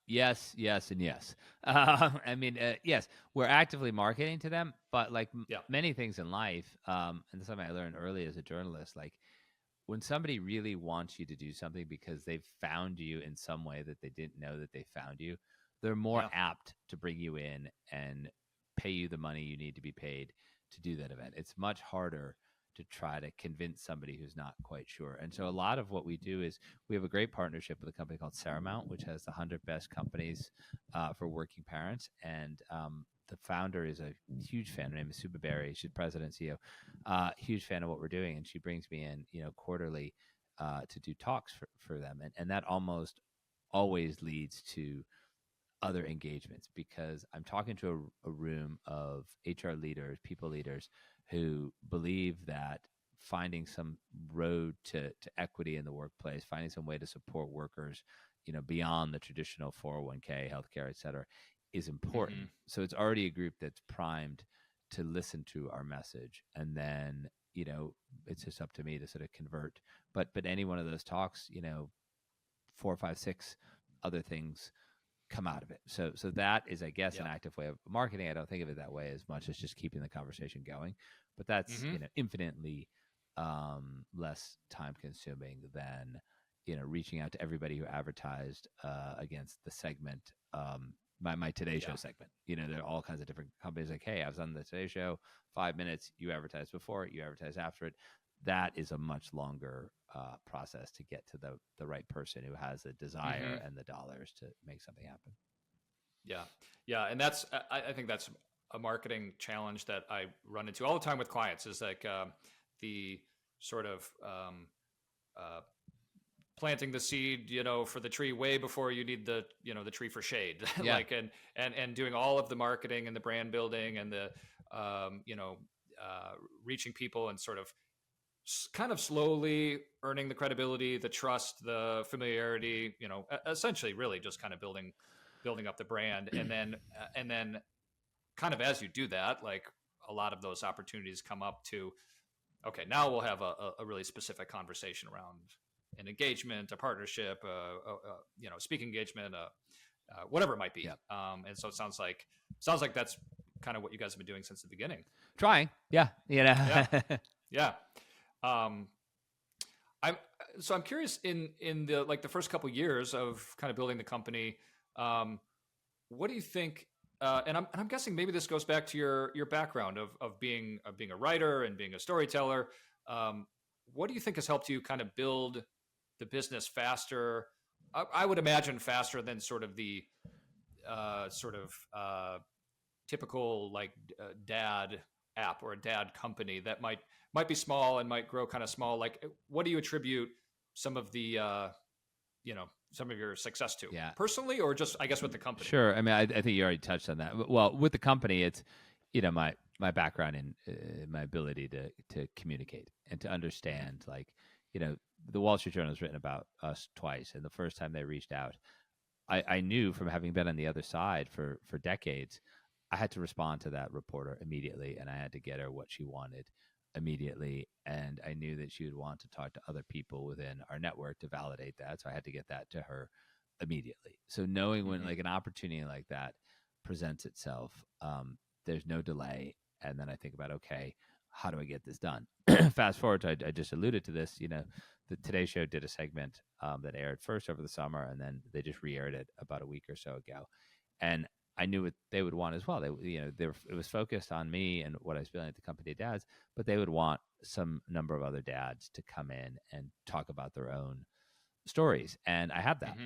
yes, and yes. I mean, yes, we're actively marketing to them, but like many things in life, and something I learned early as a journalist, like when somebody really wants you to do something because they've found you in some way that they didn't know that they found you, they're more apt to bring you in and pay you the money you need to be paid to do that event. It's much harder to try to convince somebody who's not quite sure. And so a lot of what we do is we have a great partnership with a company called Saramount, which has the 100 best companies for working parents. And the founder is a huge fan. Her name is Suba Berry. She's president and CEO. Huge fan of what we're doing. And she brings me in, quarterly to do talks for them. And that almost always leads to other engagements, because I'm talking to a room of HR leaders, people leaders who believe that finding some road to equity in the workplace, finding some way to support workers, beyond the traditional 401k, healthcare, et cetera, is important. So it's already a group that's primed to listen to our message. And then, it's just up to me to sort of convert. But any one of those talks, 4, 5, 6 other things come out of it. So that is, I guess, an active way of marketing. I don't think of it that way as much as just keeping the conversation going. But that's infinitely less time consuming than reaching out to everybody who advertised against the segment, my Today Show segment. There are all kinds of different companies like, hey, I was on the Today Show, 5 minutes, you advertised before it, you advertised after it. That is a much longer process to get to the right person who has the desire and the dollars to make something happen. Yeah. And that's, I think that's a marketing challenge that I run into all the time with clients, is like the sort of planting the seed, for the tree way before you need the tree for shade, like, and doing all of the marketing and the brand building and the, reaching people and sort of kind of slowly earning the credibility, the trust, the familiarity, essentially really just kind of building up the brand. And then kind of as you do that, like a lot of those opportunities come up to, okay, now we'll have a really specific conversation around an engagement, a partnership, speaking engagement, whatever it might be. And so it sounds like that's kind of what you guys have been doing since the beginning. Trying. Yeah. Yeah. I'm curious, in the the first couple years of kind of building the company, what do you think? And I'm guessing maybe this goes back to your background of being a writer and being a storyteller. What do you think has helped you kind of build the business faster? I would imagine faster than sort of the typical dad app or a dad company that might be small and might grow kind of small. Like, what do you attribute some of the some of your success to? Personally, or just, I guess, with the company? Sure. I mean, I think you already touched on that. Well, with the company, it's my background in my ability to communicate and to understand. Like, the Wall Street Journal has written about us twice, and the first time they reached out, I knew, from having been on the other side for decades, I had to respond to that reporter immediately, and I had to get her what she wanted immediately. And I knew that she would want to talk to other people within our network to validate that. So I had to get that to her immediately. So knowing when like an opportunity like that presents itself, there's no delay. And then I think about, okay, how do I get this done? Fast forward to, I just alluded to this, the Today Show did a segment that aired first over the summer, and then they just re-aired it about a week or so ago. And I knew what they would want as well. It was focused on me and what I was building at the company dads, but they would want some number of other dads to come in and talk about their own stories. And I had that,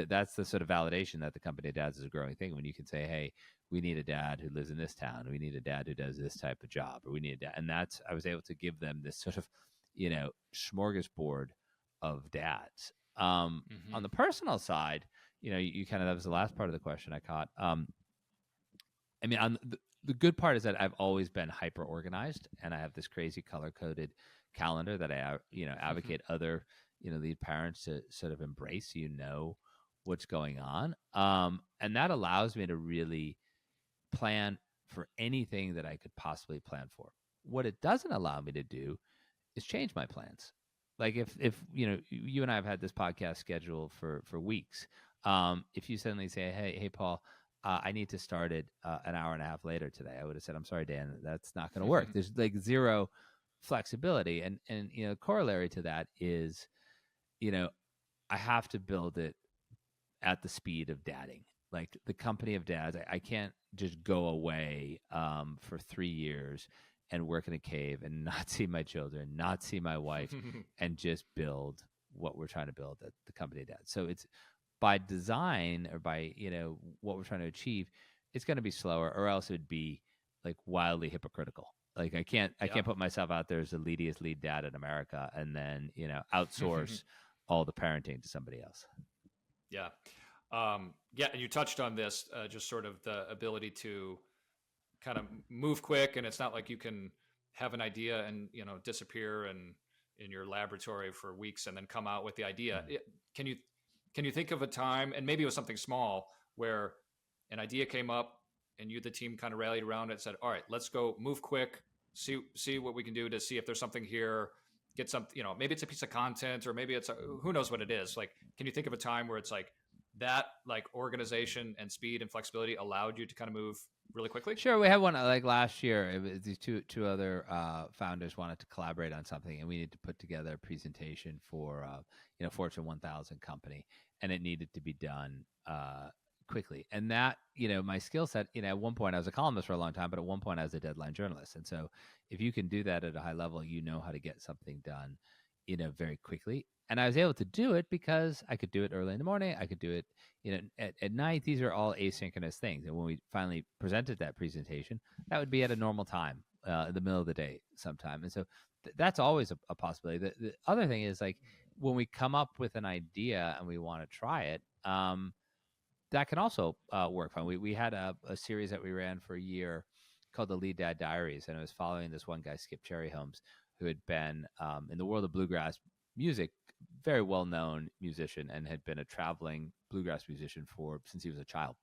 that's the sort of validation that the company dads is a growing thing. When you can say, hey, we need a dad who lives in this town. We need a dad who does this type of job, or we need a dad. And I was able to give them this sort of, smorgasbord of dads. On the personal side, you kind of, that was the last part of the question I caught. I mean, on the good part is that I've always been hyper organized, and I have this crazy color coded calendar that I, advocate other, lead parents to sort of embrace, what's going on. And that allows me to really plan for anything that I could possibly plan for. What it doesn't allow me to do is change my plans. Like if you and I have had this podcast scheduled for weeks. If you suddenly say, hey, Paul, I need to start it an hour and a half later today, I would have said, I'm sorry, Dan, that's not going to work. There's like zero flexibility. And corollary to that is, I have to build it at the speed of dadding. like the company of dads. I can't just go away for 3 years and work in a cave and not see my children, not see my wife, and just build what we're trying to build at the company of dads. So it's by design, or by what we're trying to achieve, it's going to be slower, or else it would be like wildly hypocritical. Like I can't put myself out there as the leadiest lead dad in America and then outsource all the parenting to somebody else. Yeah. Yeah, and you touched on this, just sort of the ability to kind of move quick, and it's not like you can have an idea and disappear and in your laboratory for weeks and then come out with the idea. Can you think of a time, and maybe it was something small, where an idea came up and you, the team, kind of rallied around it and said, all right, let's go move quick, see what we can do to see if there's something here, get some, maybe it's a piece of content, or maybe it's who knows what it is. Like, can you think of a time where it's like that, like organization and speed and flexibility allowed you to kind of move really quickly? Sure. We had one like last year. It was these two other founders wanted to collaborate on something, and we needed to put together a presentation for Fortune 1000 company, and it needed to be done quickly. And that my skill set, at one point I was a columnist for a long time, but at one point I was a deadline journalist. And so if you can do that at a high level, how to get something done very quickly. And I was able to do it because I could do it early in the morning. I could do it, at night. These are all asynchronous things. And when we finally presented that presentation, that would be at a normal time, in the middle of the day sometime. And so that's always a possibility. The other thing is, like, when we come up with an idea and we want to try it, that can also work fine. We had a series that we ran for a year called the Lead Dad Diaries, and it was following this one guy, Skip Cherryholmes, who had been in the world of bluegrass music, very well-known musician, and had been a traveling bluegrass musician since he was a child.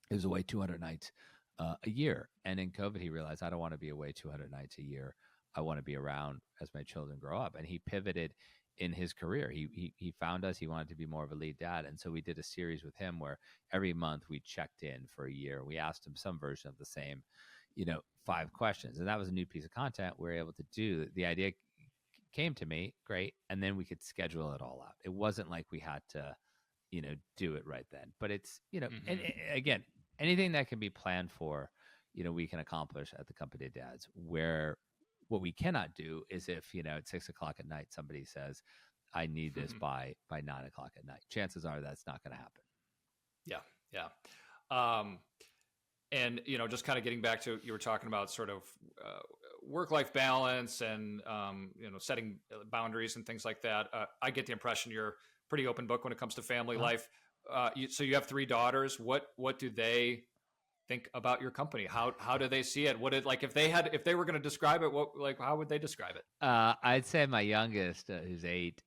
He was away 200 nights a year. And in COVID, he realized, I don't want to be away 200 nights a year. I want to be around as my children grow up. And he pivoted in his career. He found us. He wanted to be more of a lead dad. And so we did a series with him where every month we checked in for a year. We asked him some version of the same, 5 questions. And that was a new piece of content we were able to do. The idea came to me, great, and then we could schedule it all out. It wasn't like we had to, do it right then. But it's, and again, anything that can be planned for, we can accomplish at the company of dads. Where what we cannot do is if, at 6 o'clock at night, somebody says, I need this by 9 o'clock at night. Chances are that's not going to happen. Yeah. And, just kind of getting back to, you were talking about sort of work-life balance and, setting boundaries and things like that. I get the impression you're a pretty open book when it comes to family life. So you have 3 daughters. What do they think about your company? How do they see it? If they were going to describe it, how would they describe it? I'd say my youngest, who's 8,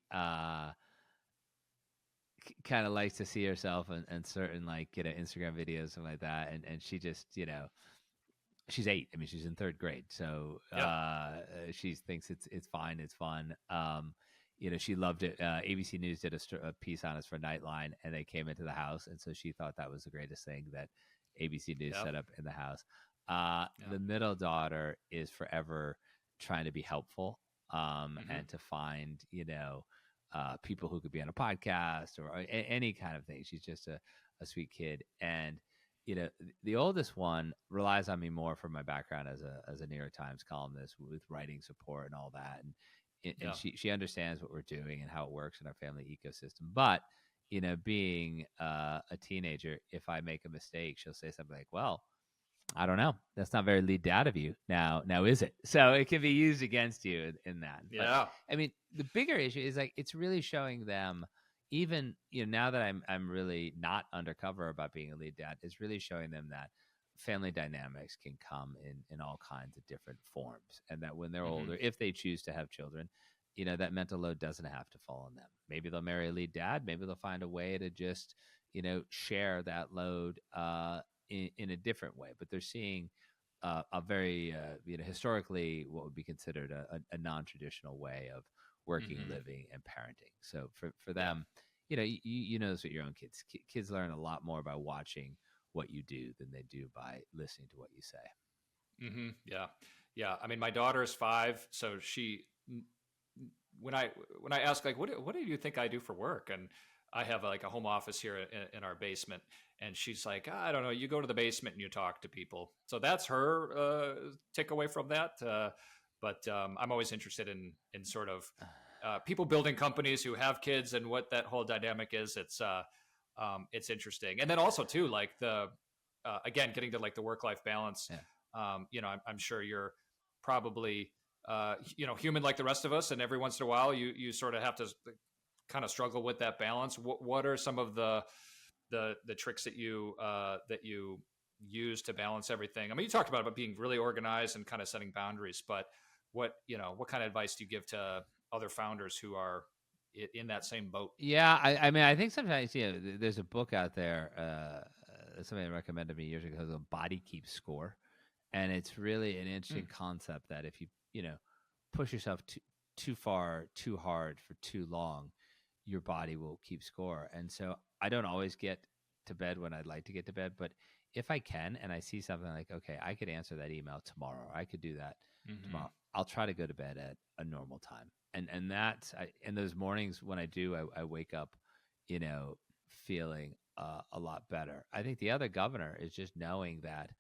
kind of likes to see herself in certain Instagram videos, something like that, and she just she's 8. I mean, she's in 3rd grade, so she thinks it's fine, it's fun. She loved it. ABC News did a piece on us for Nightline, and they came into the house, and so she thought that was the greatest thing that ABC News set up in the house. The middle daughter is forever trying to be helpful, and to find people who could be on a podcast or any kind of thing. She's just a sweet kid. And, the oldest one relies on me more for my background as a New York Times columnist with writing support and all that. And she understands what we're doing and how it works in our family ecosystem. But, being a teenager, if I make a mistake, she'll say something like, well, I don't know. That's not very lead dad of you. Now is it? So it can be used against you in that. Yeah. But, I mean, the bigger issue is it's really showing them, even now that I'm really not undercover about being a lead dad, it's really showing them that family dynamics can come in all kinds of different forms, and that when they're older, if they choose to have children, that mental load doesn't have to fall on them. Maybe they'll marry a lead dad. Maybe they'll find a way to just share that load in a different way. But they're seeing a very historically what would be considered a non-traditional way of working, living, and parenting. So for them, you know this with your own kids. Kids learn a lot more by watching what you do than they do by listening to what you say. Yeah. I mean, my daughter is 5, so she, when I ask, like, what do you think I do for work? And I have like a home office here in our basement, and she's like, I don't know, you go to the basement and you talk to people. So that's her takeaway from that. But I'm always interested in sort of people building companies who have kids and what that whole dynamic is. It's interesting, and then also too, like the again, getting to like the work-life balance. Yeah. I'm sure you're probably human like the rest of us, and every once in a while you sort of have to kind of struggle with that balance. What are some of the tricks that you use to balance everything? I mean, you talked about being really organized and kind of setting boundaries, but what kind of advice do you give to other founders who are in that same boat? Yeah, I mean, I think sometimes there's a book out there. Somebody recommended me years ago called "Body Keeps Score," and it's really an interesting concept that if you push yourself too far, too hard for too long, your body will keep score. And so I don't always get to bed when I'd like to get to bed, but if I can and I see something like, okay, I could answer that email tomorrow, I could do that tomorrow, I'll try to go to bed at a normal time. And that's in those mornings when I do, I wake up, feeling a lot better. I think the other governor is just knowing that,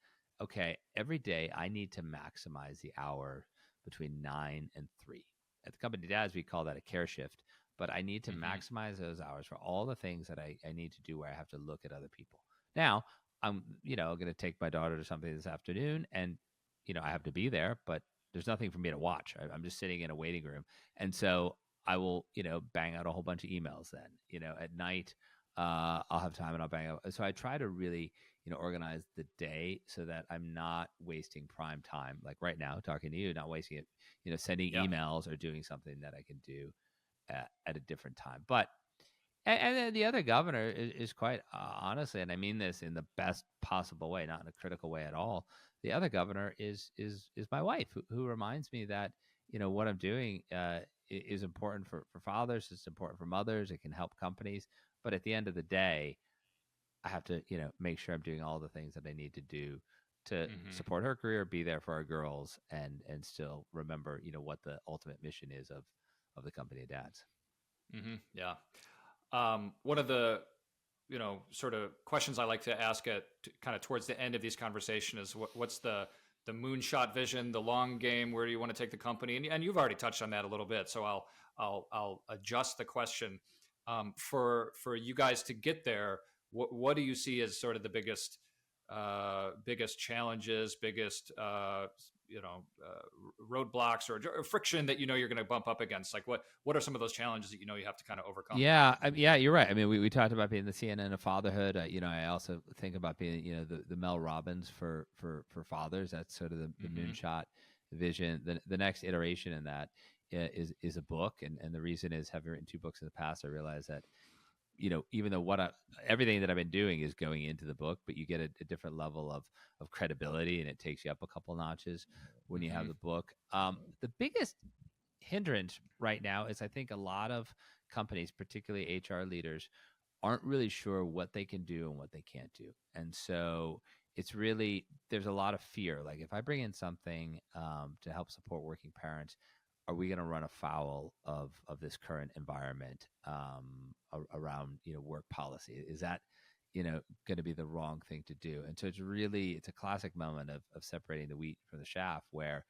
okay, every day I need to maximize the hour between 9 and 3. At the company dads, we call that a care shift, but I need to maximize those hours for all the things that I need to do where I have to look at other people. Now, I'm, going to take my daughter to something this afternoon, and, I have to be there, but there's nothing for me to watch. I'm just sitting in a waiting room. And so I will, bang out a whole bunch of emails then, at night. I'll have time and I'll bang out. So I try to really, organize the day so that I'm not wasting prime time. Like right now, talking to you, not wasting it, sending emails or doing something that I can do at a different time. But and then the other governor is quite honestly, and I mean this in the best possible way, not in a critical way at all. The other governor is my wife, who reminds me that what I'm doing is important for fathers. It's important for mothers. It can help companies, but at the end of the day, I have to make sure I'm doing all the things that I need to do to support her career, be there for our girls, and still remember what the ultimate mission is of the company of dads. Yeah. One of the sort of questions I like to ask at kind of towards the end of these conversations is what's the moonshot vision, the long game? Where do you want to take the company? And you've already touched on that a little bit, so I'll adjust the question for you guys to get there. What do you see as sort of the biggest challenges, biggest roadblocks or friction that you're going to bump up against? Like what are some of those challenges that you have to kind of overcome? Yeah, you're right. I mean, we talked about being the CNN of fatherhood. I also think about being the Mel Robbins for fathers. That's sort of the moonshot vision. The next iteration in that is a book, and the reason is, having written 2 books in the past, I realized that even though everything that I've been doing is going into the book, but you get a different level of credibility, and it takes you up a couple notches when you have the book. The biggest hindrance right now is, I think, a lot of companies, particularly HR leaders, aren't really sure what they can do and what they can't do. And so there's a lot of fear. Like, if I bring in something to help support working parents, are we going to run afoul of this current environment around work policy? Is that going to be the wrong thing to do? And so it's a classic moment of separating the wheat from the chaff, where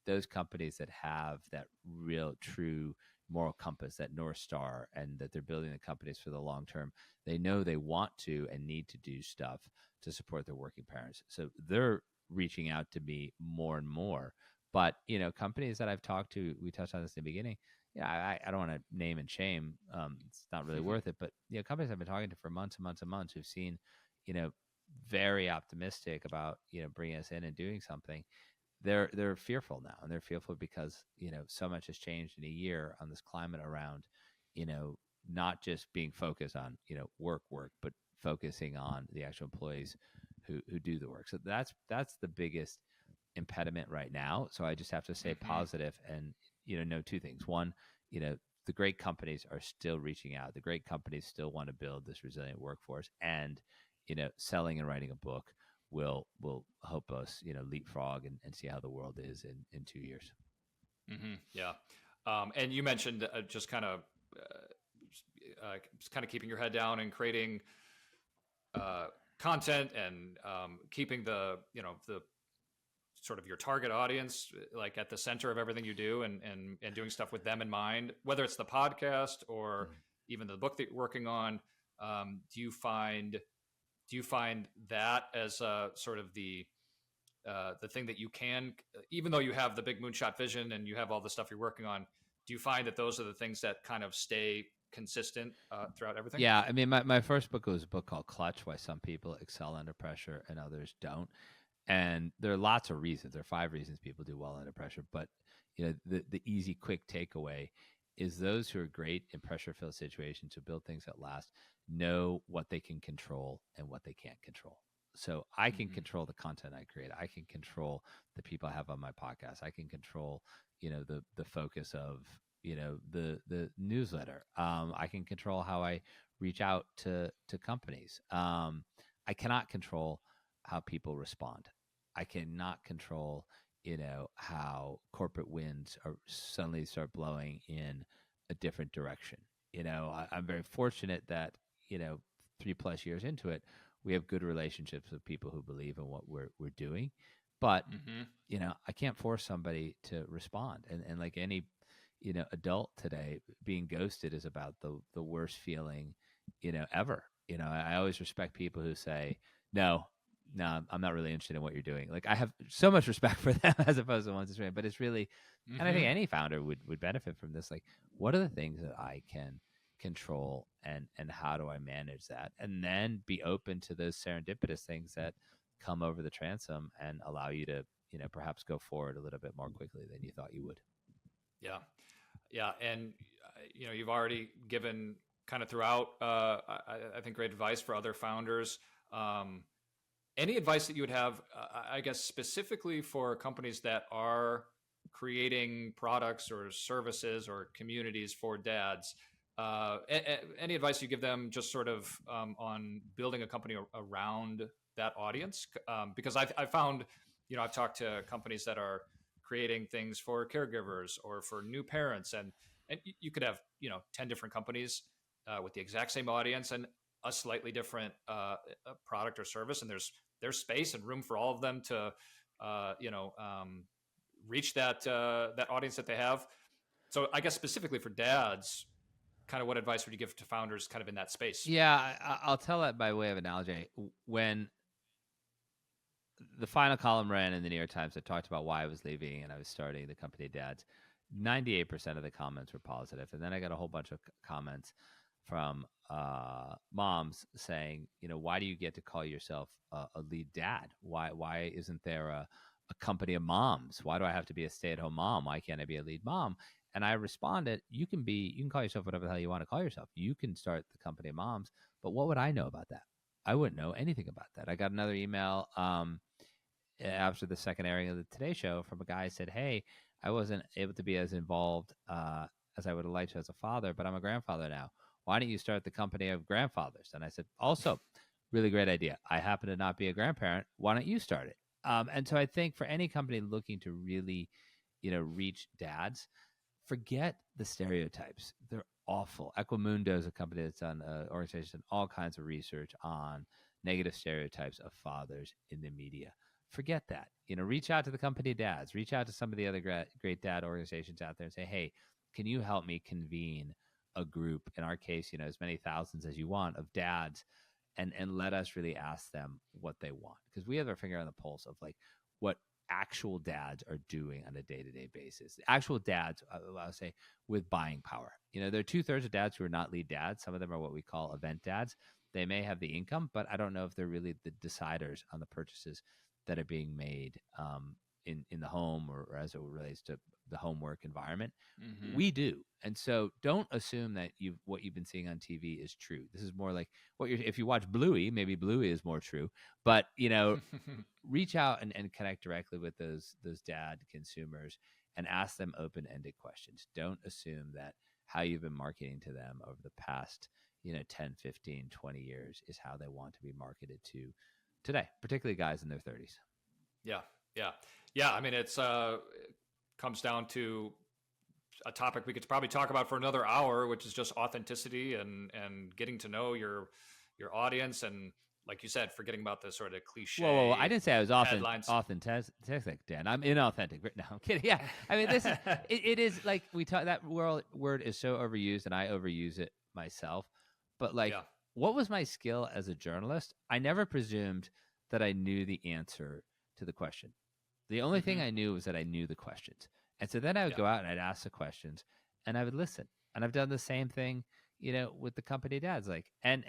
those companies that have that real true moral compass, that North Star, and that they're building the companies for the long term, they know they want to and need to do stuff to support their working parents. So they're reaching out to me more and more. But, companies that I've talked to, we touched on this in the beginning. I don't want to name and shame. It's not really worth it. But, companies I've been talking to for months and months and months, who've seen, very optimistic about, bringing us in and doing something. They're fearful now, and they're fearful because, so much has changed in a year on this climate around, not just being focused on, work, but focusing on the actual employees who do the work. So that's the biggest impediment right now. So I just have to stay positive and, know 2 things. One, the great companies are still reaching out. The great companies still want to build this resilient workforce, and, selling and writing a book will help us, leapfrog and see how the world is in 2 years. Yeah. And you mentioned just kind of kind of keeping your head down and creating content and keeping the sort of your target audience like at the center of everything you do, and doing stuff with them in mind, whether it's the podcast or even the book that you're working on. Do you find that as sort of the thing that you can, even though you have the big moonshot vision and you have all the stuff you're working on, do you find that those are the things that kind of stay consistent throughout everything? Yeah. I mean, my first book was a book called Clutch: Why Some People Excel Under Pressure and Others Don't. And there are lots of reasons. There are 5 reasons people do well under pressure. But the easy, quick takeaway is those who are great in pressure-filled situations, who build things that last, know what they can control and what they can't control. So I can control the content I create. I can control the people I have on my podcast. I can control, the focus of, the newsletter. I can control how I reach out to companies. I cannot control how people respond. I cannot control, how corporate winds are suddenly start blowing in a different direction. I'm very fortunate that, 3+ years into it, we have good relationships with people who believe in what we're doing. But, I can't force somebody to respond. And like any, adult today, being ghosted is about the worst feeling, ever. I always respect people who say, no, I'm not really interested in what you're doing. Like, I have so much respect for them as opposed to ones that's but it's really, and I think any founder would benefit from this. Like, what are the things that I can control, and how do I manage that? And then be open to those serendipitous things that come over the transom and allow you to, perhaps go forward a little bit more quickly than you thought you would. Yeah. Yeah. And, you've already given kind of throughout, I think, great advice for other founders. Any advice that you would have, I guess, specifically for companies that are creating products or services or communities for dads? Any advice you give them just sort of on building a company around that audience? Because I found, I've talked to companies that are creating things for caregivers or for new parents, and you could have 10 different companies with the exact same audience and a slightly different product or service, and there's space and room for all of them to reach that audience that they have. So I guess specifically for dads, kind of what advice would you give to founders kind of in that space? Yeah, I'll tell that by way of analogy. When the final column ran in the New York Times that talked about why I was leaving and I was starting the company Dads, 98% of the comments were positive. And then I got a whole bunch of comments from moms saying, why do you get to call yourself a lead dad? Why isn't there a company of moms? Why do I have to be a stay-at-home mom? Why can't I be a lead mom? And I responded, you can call yourself whatever the hell you want to call yourself. You can start the company of moms, but what would I know about that? I wouldn't know anything about that. I got another email after the second airing of the Today Show from a guy who said, hey, I wasn't able to be as involved as I would have liked to as a father, but I'm a grandfather now. Why don't you start the company of grandfathers? And I said, also, really great idea. I happen to not be a grandparent. Why don't you start it? And so I think for any company looking to really, reach dads, forget the stereotypes. They're awful. Equimundo is a company that's done organization, all kinds of research on negative stereotypes of fathers in the media. Forget that. Reach out to the company dads. Reach out to some of the other great dad organizations out there and say, hey, can you help me convene a group, in our case, as many thousands as you want, of dads, and let us really ask them what they want, because we have our finger on the pulse of like what actual dads are doing on a day-to-day basis. Actual dads, I'll say, with buying power. There are 2/3 of dads who are not lead dads. Some of them are what we call event dads. They may have the income, but I don't know if they're really the deciders on the purchases that are being made in the home or as it relates to the homework environment. Mm-hmm. We do. And so don't assume that what you've been seeing on TV is true. This is more like if you watch Bluey, maybe Bluey is more true, but reach out and connect directly with those dad consumers and ask them open-ended questions. Don't assume that how you've been marketing to them over the past 10, 15, 20 years is how they want to be marketed to today, particularly guys in their 30s. Yeah. I mean, it's comes down to a topic we could probably talk about for another hour, which is just authenticity and getting to know your audience, and like you said, forgetting about the sort of cliche. Whoa, I didn't say I was authentic, Dan. I'm inauthentic. No, I'm kidding. Yeah, I mean, this is it is like we talk. That word is so overused, and I overuse it myself. But like, what was my skill as a journalist? I never presumed that I knew the answer to the question. The only thing I knew was that I knew the questions. And so then I would go out and I'd ask the questions and I would listen. And I've done the same thing, with the company dads. Like, and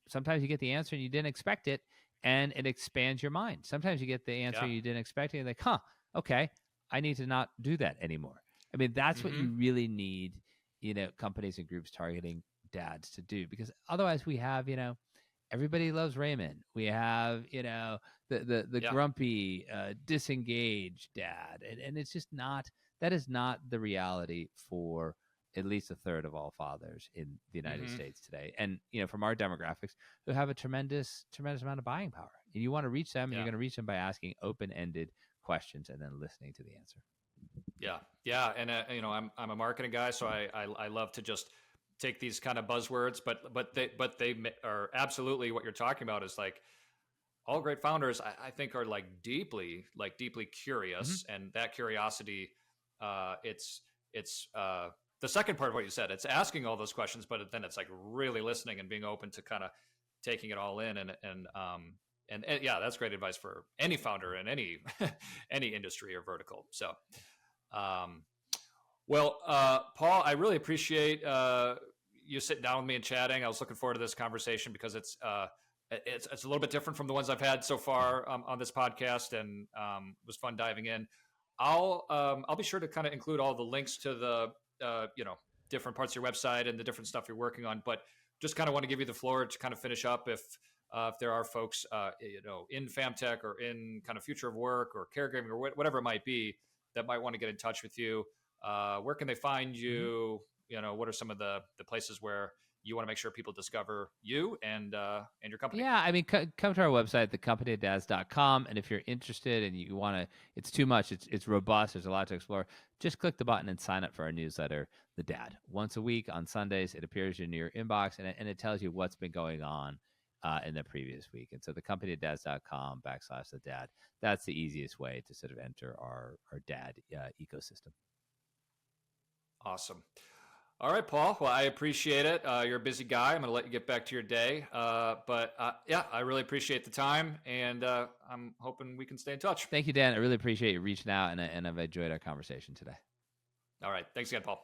sometimes you get the answer and you didn't expect it, and it expands your mind. Sometimes you get the answer you didn't expect, and you're like, okay, I need to not do that anymore. I mean, that's what you really need, companies and groups targeting dads to do, because otherwise we have, everybody loves Raymond. We have, the grumpy, disengaged dad. And it's just not, that is not the reality for at least a third of all fathers in the United States today. And, from our demographics, who have a tremendous amount of buying power. And you want to reach them, and you're going to reach them by asking open-ended questions and then listening to the answer. Yeah. Yeah. And, I'm a marketing guy, so I love to just take these kind of buzzwords, but they are absolutely what you're talking about is like all great founders, I think, are deeply curious. And that curiosity, it's the second part of what you said, it's asking all those questions, but then it's like really listening and being open to kind of taking it all in. And yeah, that's great advice for any founder in any industry or vertical. So, well, Paul, I really appreciate you sitting down with me and chatting. I was looking forward to this conversation because it's a little bit different from the ones I've had so far on this podcast, and it was fun diving in. I'll be sure to kind of include all the links to the different parts of your website and the different stuff you're working on. But just kind of want to give you the floor to kind of finish up if there are folks in FamTech or in kind of future of work or caregiving or whatever it might be that might want to get in touch with you. Where can they find you? What are some of the places where you want to make sure people discover you and your company? Yeah, I mean, come to our website, thecompanydads.com. And if you're interested and you want to, it's too much, it's robust, there's a lot to explore, just click the button and sign up for our newsletter, The Dad. Once a week on Sundays, it appears in your inbox, and it tells you what's been going on in the previous week. And so thecompanydads.com/the dad, that's the easiest way to sort of enter our dad ecosystem. Awesome. All right, Paul. Well, I appreciate it. You're a busy guy. I'm going to let you get back to your day. But I really appreciate the time, and I'm hoping we can stay in touch. Thank you, Dan. I really appreciate you reaching out, and I've enjoyed our conversation today. All right. Thanks again, Paul.